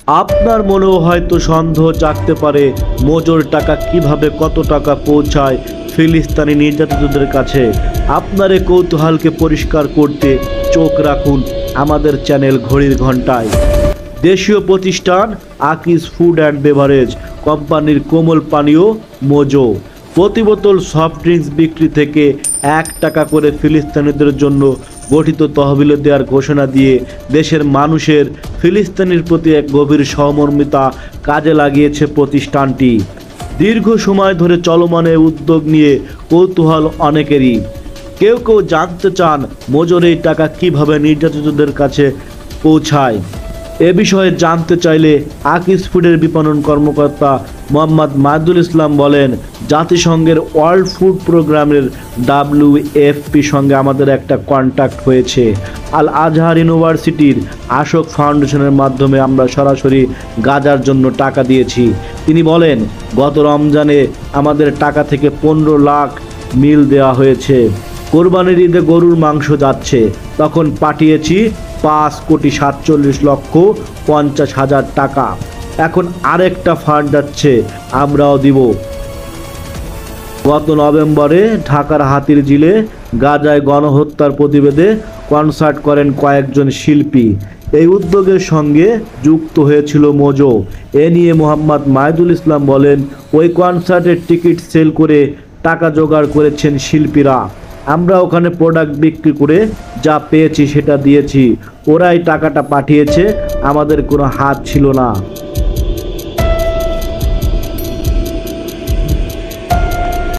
আপনার মনেও হয়তো সন্দেহ জাগতে পারে মোজোর টাকা কিভাবে কত টাকা পৌঁছায় ফিলিস্তিনি নির্যাতিতদের কাছে। আপনার এই কৌতূহলকে পরিষ্কার করতে চোখ রাখুন আমাদের চ্যানেল ঘড়ির ঘন্টায়। দেশীয় প্রতিষ্ঠান আকিজ ফুড অ্যান্ড বেভারেজ কোম্পানির কোমল পানীয় মোজো প্রতি বোতল সফট ড্রিঙ্কস বিক্রি থেকে 1 টাকা করে ফিলিস্তিনিদের জন্য গঠিত তহবিলে দেওয়ার ঘোষণা দিয়ে দেশের মানুষের ফিলিস্তিনের প্রতি এক গভীর সহমর্মিতা কাজে লাগিয়েছে প্রতিষ্ঠানটি। দীর্ঘ সময় ধরে চলমান এই উদ্যোগ নিয়ে কৌতূহল অনেকেরই। কেউ কেউ জানতে চান মোজোর এই টাকা কিভাবে নির্যাতিতদের কাছে পৌঁছায়। এ বিষয়ে জানতে চাইলে আকিজ ফুডের বিপণন কর্মকর্তা মোহাম্মদ মাহিদুল ইসলাম বলেন, জাতিসংঘের ওয়ার্ল্ড ফুড প্রোগ্রামের WFP সঙ্গে আমাদের একটা কন্ট্যাক্ট হয়েছে। আল আজহার ইউনিভার্সিটির আশোক ফাউন্ডেশনের মাধ্যমে আমরা সরাসরি গাজার জন্য টাকা দিয়েছি। তিনি বলেন, গত রমজানে আমাদের টাকা থেকে 15 লাখ মিল দেওয়া হয়েছে। কোরবানির ঈদে গরুর মাংস যাচ্ছে, তখন পাঠিয়েছি 5,47,50,000 টাকা। এখন আরেকটা ফান্ড যাচ্ছে, আমরাও দিব। গত নভেম্বরে ঢাকার হাতিরঝিলে গাজায় গণহত্যার প্রতিবাদে কনসার্ট করেন কয়েকজন শিল্পী। এই উদ্যোগের সঙ্গে যুক্ত হয়েছিল মোজো। এ নিয়ে মোহাম্মদ মাহিদুল ইসলাম বলেন, ওই কনসার্টের টিকিট সেল করে টাকা জোগাড় করেছেন শিল্পীরা। আমরা ওখানে প্রোডাক্ট বিক্রি করে যা পেয়েছি সেটা দিয়েছি, ওরাই টাকাটা পাঠিয়েছে, আমাদের কোনো হাত ছিল না।